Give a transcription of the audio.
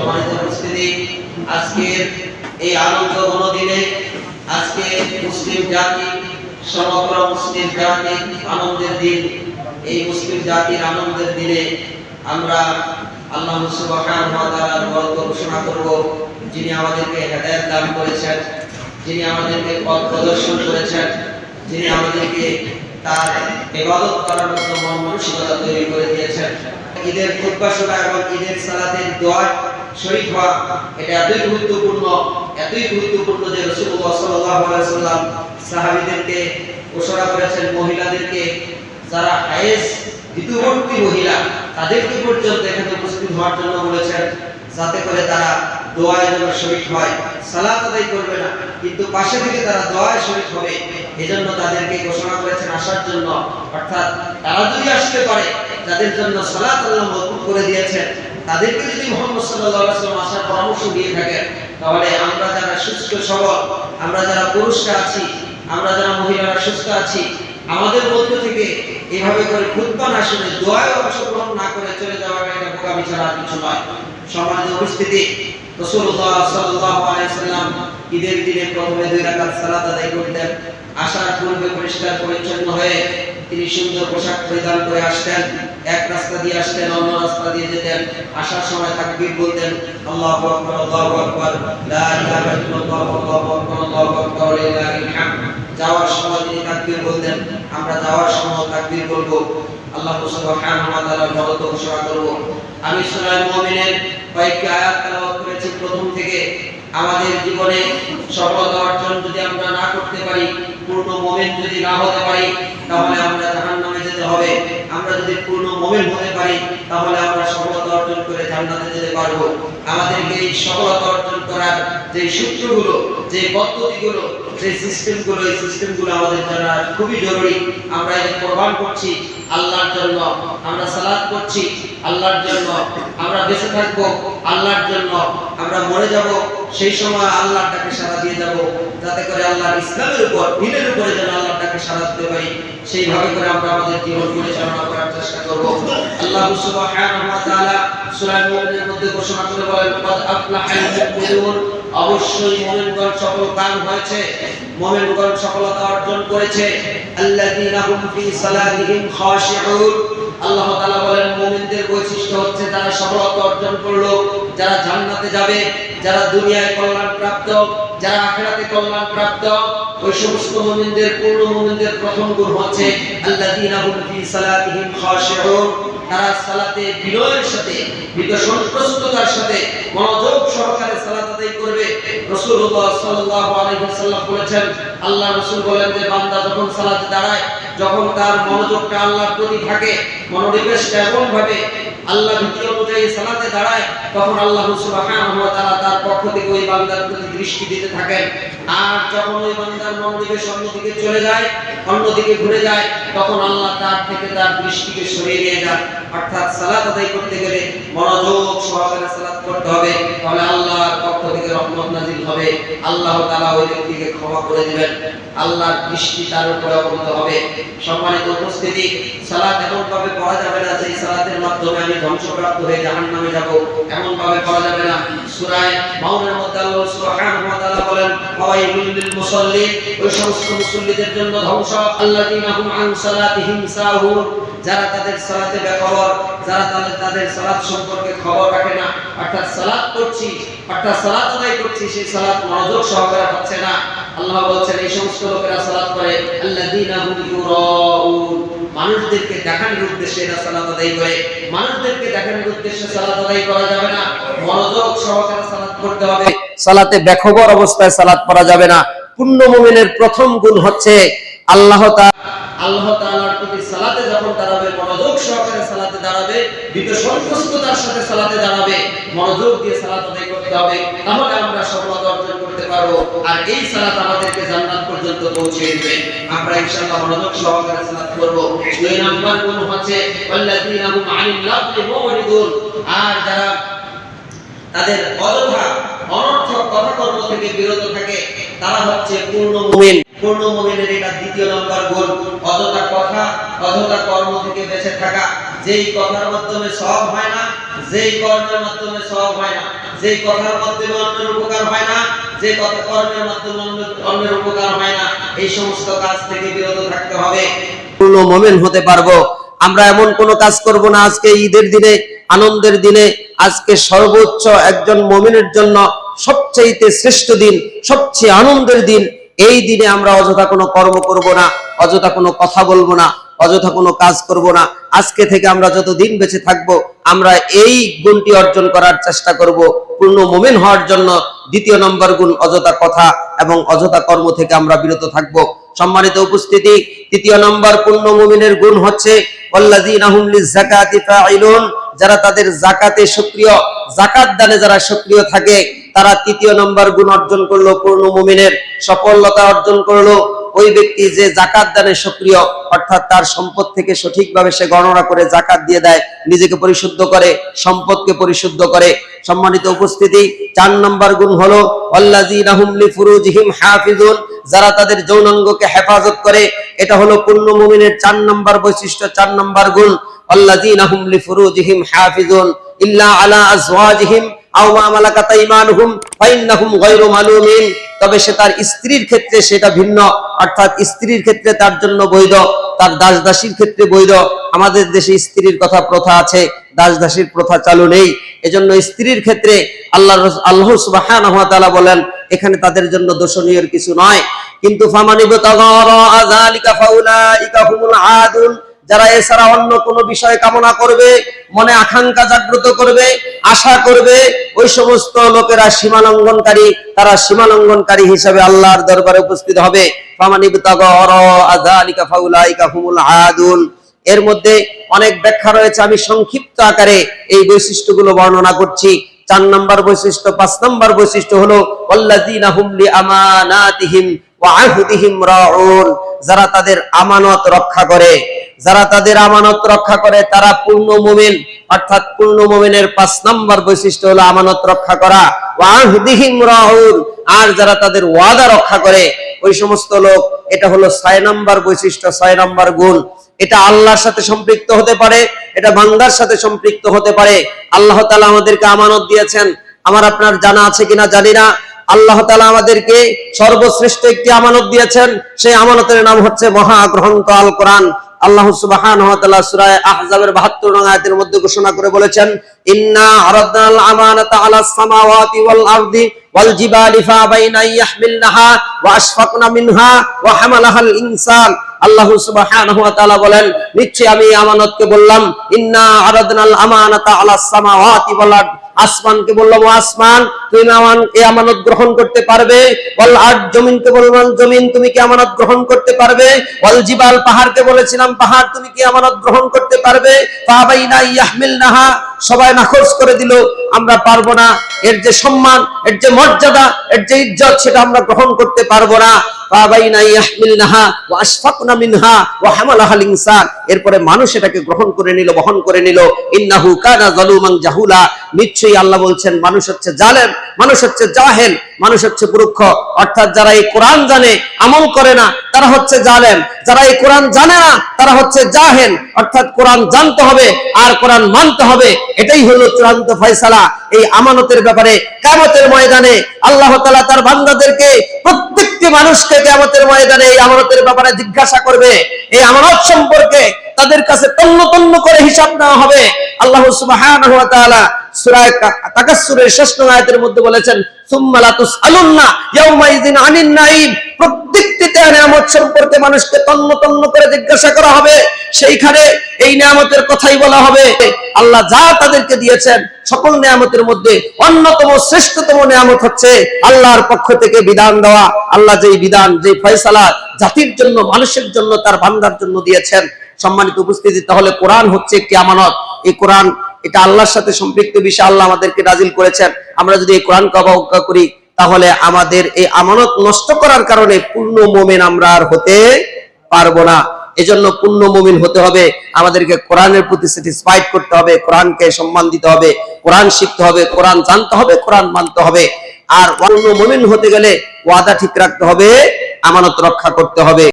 সম্মানিত উপস্থিতি, আজকের এই আনন্দ দিনে আজকে মুসলিম জাতি, সমগ্র মুসলিম জাতির আনন্দের দিন। এই মুসলিম জাতির আনন্দের দিনে আমরা আল্লাহ সুবহানাহু ওয়া তাআলার বরকত ঘোষণা করব, যিনি আমাদেরকে হেদায়েত দান করেছেন, যিনি আমাদেরকে পথ প্রদর্শন করেছেন, যিনি আমাদেরকে তার ইবাদত করার মতো মন মানসিকতা তৈরি করে দিয়েছেন। ঈদের খুতবা শোনা এবং ঈদের সালাতের দোয়া শরীক হওয়া এটা এতই গুরুত্বপূর্ণ যে রাসূলুল্লাহ সাল্লাল্লাহু আলাইহি ওয়াসাল্লাম সাহাবীদেরকে ঘোষণা করেছেন, মহিলাদেরকে যারা হায়েজ ঋতুবর্তী মহিলা তাদেরকে পর্যন্ত এখানে উপস্থিত হওয়ার জন্য বলেছেন, যাতে করে তারা দোয়ায় যেন শরীক হয়। সালাত আদায় করবে না, কিন্তু পাশে থেকে তারা দোয়ায় শরীক হবে, এজন্য তাদেরকে ঘোষণা করেছেন আসার জন্য। অর্থাৎ তারা যদি আসতে পারে, যাদের জন্য সালাত আল্লাহ মওকুফ করে দিয়েছেন, তাদেরকে যদি মুহাম্মদ সাল্লাল্লাহু আলাইহি ওয়াসাল্লাম আসার পরামর্শ দিয়ে থাকেন, তাহলে আমরা যারা সুস্থ সবল, আমরা যারা পুরুষরা আছি, আমরা যারা মহিলারা সুস্থ আছি, আমাদের মধ্য থেকে এভাবে করে খুতবা না শুনে দোয়ায় অংশগ্রহণ না করে চলে যাওয়াটা এটা বোকামি ছাড়া আর কিছু নয়। সম্মানিত উপস্থিতি, রাসূলুল্লাহ সাল্লাল্লাহু আলাইহি ওয়াসাল্লাম ঈদের দিনে প্রথমে 2 রাকাত সালাত আদায় করতেন। আসার পূর্বে পরিষ্কার পরিচ্ছন্ন হয়ে তিনি সুন্দর পোশাক পরিধান করে আসতেন। এক রাস্তা দিয়ে আসতেন, অন্য রাস্তা দিয়ে যেতেন। আসার সময় তাকবীর বলতেন, আল্লাহু আকবার, আল্লাহু আকবার, লা ইলাহা ইল্লাল্লাহ, আল্লাহু আকবার, আল্লাহু আকবার, ওয়া লিল্লাহিল হামদ। যাওয়ার সময় তিনি তাকবীর বলতেন, আমরা যাওয়ার সময় তাকবীর বলবো, আল্লাহ সুবহানাহু ওয়া তাআলার বরকত ঘোষণা করব। আমি সূরা মুমিনের কয়েকটি আয়াত তেলাওয়াত করেছি প্রথম থেকে। আমাদের জীবনে সফলতা অর্জন যদি আমরা না করতে পারি, পূর্ণ মুমিন যদি না হতে পারি, তাহলে আমরা জাহান্নামে যেতে হবে। আমরা যদি পূর্ণ মুমিন হতে পারি, তাহলে আমরা সফলতা অর্জন করে জান্নাতে যেতে পারবো। আমাদেরকে এই সফলতা অর্জন করার যে সূত্রগুলো, যে পদ্ধতিগুলো, যে সিস্টেমগুলো, এই সিস্টেমগুলো আমাদের জানা খুবই জরুরি। আমরা এই কোরবান করছি আল্লাহর জন্য, আমরা সালাত করছি আল্লাহর জন্য, আমরা বেঁচে থাকবো আল্লাহর জন্য, আমরা মরে যাব সেই সময় আল্লাহর ডাকে সাড়া দিয়ে যাব, যাতে করে আল্লাহর ইসলামের উপর, দ্বীনের উপরে যেন আল্লাহর ডাকে সাড়া দিতে পারি। সেইভাবে করে আমরা আমাদের জীবন পরিচালনা করার চেষ্টা করব। আল্লাহ সুবহানাহু ওয়া তাআলা সূরা মুমিনের মধ্যে ঘোষণা করে বলেন, ক্বাদ আফলাহাল মুমিনুন, অবশ্যই মুমিনগণ সফলকাম হয়েছে, মুমিনগণ সফলতা অর্জন করেছে। আল্লাযীনা হুম ফি সালাতিহিম খাশিউন, আল্লাহ তাআলা বলেন মুমিনদের বৈশিষ্ট্য হচ্ছে যারা সফলতা অর্জন করলো, যারা জান্নাতে যাবে, যারা দুনিয়ায় কল্যাণ প্রাপ্ত, যারা আখিরাতে কল্যাণ প্রাপ্ত, ওই সমস্ত মুমিনদের, পূর্ণ মুমিনদের প্রথম গুণ হচ্ছে আল্লাযীনা হুম ফি সালাতিহিম খাশিউন, তারা সালাতে বিনয়ের সাথে, ভীত সন্ত্রস্ততার সাথে মনোযোগ সহকারে সালাত আদায় করবে। রাসূলুল্লাহ সাল্লাল্লাহু আলাইহি ওয়াসাল্লাম বলেছেন, আল্লাহ রাসূল বলেন যে বান্দা যখন সালাতে দাঁড়ায়, যখন তার মনোযোগটা আল্লাহর প্রতি থাকে, মনোনিবেশটা এমন ভাবে আল্লাহ ভীতি অনুযায়ী সালাতে দাঁড়ায়, তখন আল্লাহ সুবহানাহু ওয়া তাআলা তার পক্ষ থেকে ওই বান্দার প্রতি দৃষ্টি দিতে থাকেন। আর যখন ওই বান্দার মনোনিবেশ অন্যদিকে চলে যায়, অন্যদিকে ঘুরে যায়, তখন আল্লাহ তার থেকে তার দৃষ্টিকে সরিয়ে নিয়ে যান। অর্থাৎ সালাত আদায় করতে গেলে মনোযোগ সহকারে সালাত করতে হবে, তাহলে আল্লাহর পক্ষ থেকে রহমত নাযিল হবে, আল্লাহ তাআলা ওই ব্যক্তিকে ক্ষমা করে দিবেন, আল্লাহর দৃষ্টি তার উপরে অবনত হবে। সম্মানিত উপস্থিতি, সালাত এমন ভাবে পড়া যাবে না যে সালাতের মাধ্যমে আমি ধ্বংসপ্রাপ্ত হয়ে জাহান্নামে যাব, এমন ভাবে পড়া যাবে না। সূরা মাউনের মধ্যে আল্লাহ সুবহানাহু ওয়া তাআলা বলেন, ফাওয়াইলুল লিল মুসাল্লিন, ওই সমস্ত মুসল্লিদের জন্য ধ্বংস, আল্লাযীনা হুম আন সালাতিহিম সাহুন, যারা তাদের সালাতে বেখবর, যারা তাদের সালাত সম্পর্কে খবর রাখে না। অর্থাৎ সালাত করছি, অর্থাৎ সালাত আদায় করছি, সেই সালাত মনোযোগ সহকারে হচ্ছে না। আল্লাহ বলছেন এই সমস্ত লোকেরা সালাত করে আল্লাযীনা হুম ইউরাউন, মানুষদেরকে দেখানোর উদ্দেশ্যে এরা সালাত আদায় করে। মানুষদেরকে দেখানোর উদ্দেশ্যে সালাত আদায় করা যাবে না, মনোযোগ সহকারে সালাত করতে হবে। সালাতে বেখবর অবস্থায় সালাত পড়া যাবে না। পূর্ণ মুমিনের প্রথম গুণ হচ্ছে আল্লাহ তাআলার প্রতি সালাতে যখন দাঁড়াবে, মনোযোগ সহকারে সালাতে দাঁড়াবে, ভীত সন্ত্রস্ততার সাথে সালাতে দাঁড়াবে, মনোযোগ দিয়ে সালাত আদায় করতে হবে, তাহলে আমরা সফলতা অর্জন করতে পারবো। আর এই সালাত আমাদেরকে জান্নাত পর্যন্ত পৌঁছে দিবে। আমরা ইনশাআল্লাহ মনোযোগ সহকারে সালাত করব। 2 নাম্বার গুণ হচ্ছে আল্লাযীনা হুম আনিল লাগwi মুরিদুন, আর যারা তাদের অযথা অনর্থক কথাকর্ম থেকে বিরত থাকে, তারা হচ্ছে পূর্ণ মুমিন। পূর্ণ মুমিনের এটা দ্বিতীয় নম্বর গুণ, অযথা কথা, অযথা কর্ম থেকে বেঁচে থাকা। যেই কথার মাধ্যমে সওয়াব হয় না, যেই কর্মের মাধ্যমে সওয়াব হয় না, যে কথার মাধ্যমে অন্যের উপকার হয় না, যে কথা কর্মের মাধ্যমে অন্যের উপকার হয় না, এই সমস্ত কাজ থেকে বিরত থাকতে হবে। পূর্ণ মুমিন হতে পারবো। আমরা এমন কোন কাজ করব না আজকে ঈদের দিনে, আনন্দের দিনে, আজকে সর্বোচ্চ একজন মুমিনের জন্য সবচেয়ে শ্রেষ্ঠ দিন, সবচেয়ে আনন্দের দিন, এই দিনে আমরা অযথা কোনো কর্ম করব না, অযথা কোনো কথা বলবো না, অযথা কোনো কাজ করব না। আজকে থেকে আমরা যত দিন বেঁচে থাকবো আমরা এই গুণটি অর্জন করার চেষ্টা করব, পূর্ণ মুমিন হওয়ার জন্য। দ্বিতীয় নম্বর গুণ, অযথা কথা এবং অযথা কর্ম থেকে আমরা বিরত থাকব। সম্মানিত উপস্থিতি, তৃতীয় নম্বর পূর্ণ মুমিনের গুণ হচ্ছে ওয়াল্লাযীনা হুম লিয-যাকাতি ফাঈলুন, যারা তাদের যাকাতে সক্রিয়, যাকাত দানে যারা সক্রিয় থাকে, তারা তৃতীয় নম্বর গুণ অর্জন করলো, পূর্ণ মুমিনের সফলতা অর্জন করলো। ওই ব্যক্তি যে যাকাত দানে সক্রিয়, অর্থাৎ তার সম্পদ থেকে সঠিকভাবে সে গণনা করে যাকাত দিয়ে দেয়, নিজেকে পরিশুদ্ধ করে, সম্পদকে পরিশুদ্ধ করে। সম্মানিত উপস্থিতি, 4 নম্বর গুণ হলো ওয়াল্লাযীনা হুম লিফুরুজিহিম হাফিজুন, যারা তাদের যৌনাঙ্গকে হেফাজত করে। এটা হলো পূর্ণ মুমিনের 4 নম্বর বৈশিষ্ট্য, 4 নম্বর গুণ। ওয়াল্লাযীনা হুম লিফুরুজিহিম হাফিজুন ইল্লা আলা আজওয়াজিহিম আও মা মালাকাত আইমানুহুম ফাইন্নাহুম গায়রু মালুমিন, তবে সে তার স্ত্রীর ক্ষেত্রে সেটা ভিন্ন, অর্থাৎ স্ত্রীর ক্ষেত্রে তার জন্য বৈধ, তার দাস দাসীর ক্ষেত্রে বৈধ। আমাদের দেশে স্ত্রীর কথা প্রথা আছে, দাস দাসীর প্রথা চালু নেই। এজন্য স্ত্রীর ক্ষেত্রে আল্লাহ সুবহানাহু ওয়া তাআলা বলেন এখানে তাদের জন্য দোষণীয় কিছু নয়। কিন্তু ফামানিবতাগা যালিকা ফাউলাইকা হুমুল আদুন, যারা এছাড়া অন্য কোনো বিষয় কামনা করবে, মনে আকাঙ্ক্ষা জাগ্রত করবে, আশা করবে, ওই সমস্ত লোকেরা সীমালঙ্ঘনকারী, তারা সীমালঙ্ঘনকারী হিসেবে আল্লাহর দরবারে উপস্থিত হবে। ফামানিবতাগা যালিকা ফাউলাইকা হুমুল আদুন। এর মধ্যে অনেক ব্যাখ্যা রয়েছে, আমি সংক্ষিপ্ত আকারে এই বৈশিষ্ট্যগুলো বর্ণনা করছি। 4 নম্বর বৈশিষ্ট্য, 5 নম্বর বৈশিষ্ট্য হলো ওয়াল্লাযীনা হুম লিআমানাতিহিম ওয়া আহদিহিম রাউন, যারা তাদের আমানত রক্ষা করে, যারা তাদের আমানত রক্ষা করে তারা পূর্ণ মুমিন। অর্থাৎ পূর্ণ মুমিনের 5 নম্বর বৈশিষ্ট্য হলো আমানত রক্ষা করা। ওয়া আহদিহিম রাউন, আর যারা তাদের ওয়াদা রক্ষা করে ওই সমস্ত লোক, এটা হলো 6 নম্বর বৈশিষ্ট্য, 6 নম্বর গুণ। এটা আল্লাহর সাথে সম্পৃক্ত হতে পারে, এটা বান্দার সাথে সম্পৃক্ত হতে পারে। আল্লাহ তাআলা আমাদেরকে আমানত দিয়েছেন, আমার আপনার জানা আছে কিনা জানি না। আল্লাহ তাআলা আমাদেরকে সর্বশ্রেষ্ঠ একটি আমানত দিয়েছেন, সেই আমানতের নাম হচ্ছে মহাগ্রন্থ আল কোরআন। আল্লাহ সুবহানাহু ওয়া তাআলা সূরা আহজাবের 72 নং আয়াতের মধ্যে ঘোষণা করে বলেছেন, ইন্না আরাদনাল আমানাতা আলাস সামাওয়াতি ওয়াল আরদি ওয়াল জিবালি ফাবাইনা ইয়াহমিলনাহা ওয়া আশফাকনা মিনহা ওয়া হামালাহাল ইনসান। আল্লাহ সুবহানাহু ওয়া তাআলা বলেন, নিশ্চয়ই আমি আমানতকে বললাম ইন্না আরাদনাল আমানাতা আলাস সামাওয়াতি ওয়াল আরদ, আসমানকে বললাম ও আসমান তুমি এই আমানত গ্রহণ করতে পারবে। ওয়াল আরদ, জমিনকে বললাম জমিন তুমি কি আমানত গ্রহণ করতে পারবে। ওয়াল জিবাল, পাহাড়কে বলেছিলাম পাহাড় তুমি কি আমানত গ্রহণ করতে পারবে। ফাবাইনা ইয়াহমিলনাহা, সবাই নাকচ করে দিল, আমরা পারবো না। এর যে সম্মান, এর যে মর্যাদা, এর যে ইজ্জত, সেটা আমরা গ্রহণ করতে পারবো না। ফাবাইনা ইয়াহমিলনাহা ওয়া আশফাকনা মিনহা ওয়া হামালাহাল ইনসান, এরপরে মানুষ এটাকে গ্রহণ করে নিল, বহন করে নিল। ইন্নাহু কানা যালুমান জাহুলা, নিশ্চয়ই আল্লাহ বলছেন মানুষ হচ্ছে জালেম, মানুষ হচ্ছে জাহেল, মানুষ হচ্ছে মূর্খ। অর্থাৎ যারা এই কোরআন জানে আমল করে না তারা হচ্ছে জালেম, যারা এই কোরআন জানে না তারা হচ্ছে জাহেল। অর্থাৎ কোরআন জানতে হবে আর কোরআন মানতে হবে, এটাই হলো চূড়ান্ত ফয়সালা। এই আমানতের ব্যাপারে কিয়ামতের ময়দানে আল্লাহ তাআলা তার বান্দাদেরকে, প্রত্যেকটি মানুষকে কিয়ামতের ময়দানে এই আমানতের ব্যাপারে জিজ্ঞাসা করবে। এই আমানত সম্পর্কে তাদের কাছে তন্ন তন্ন করে হিসাব নেওয়া হবে। আল্লাহ সুবহানাহু ওয়া তাআলা সূরা তাকাসসুরের 6 নং আয়াতের মধ্যে বলেছেন, সুম্মা লা তুসআলুন্না ইয়াওমাইযিন আনিন নাঈম, প্রত্যেকটি নিয়ামত সম্পর্কে মানুষকে তন্ন তন্ন করে জিজ্ঞাসা করা হবে। সেইখানে এই নিয়ামতের কথাই বলা হবে। আল্লাহ যা তাদেরকে দিয়েছেন সকল নিয়ামতের মধ্যে অন্যতম শ্রেষ্ঠতম নিয়ামত হচ্ছে আল্লাহর পক্ষ থেকে বিধান দেওয়া। আল্লাহ যেই বিধান, যেই ফয়সালা জাতির জন্য, মানুষের জন্য, তার বান্দার জন্য দিয়েছেন। সম্মানিত উপস্থিতি, তাহলে কোরআন হচ্ছে একটি আমানত। এই কোরআন, এটা আল্লাহর সাথে সম্পৃক্ত বিষয়, আল্লাহ আমাদেরকে নাজিল করেছেন। আমরা যদি এই কোরআনকে অবজ্ঞা করি তাহলে আমাদের এই আমানত নষ্ট করার কারণে পূর্ণ মুমিন আমরা আর হতে পারবো না। এজন্য পূর্ণ মুমিন হতে হবে, আমাদেরকে কোরআনের প্রতি স্যাটিসফাইড করতে হবে, কোরআনকে সম্মান দিতে হবে, কোরআন শিখতে হবে, কোরআন জানতে হবে, কোরআন মানতে হবে। আর পূর্ণ মুমিন হতে গেলে ওয়াদা ঠিক রাখতে হবে, আমানত রক্ষা করতে হবে।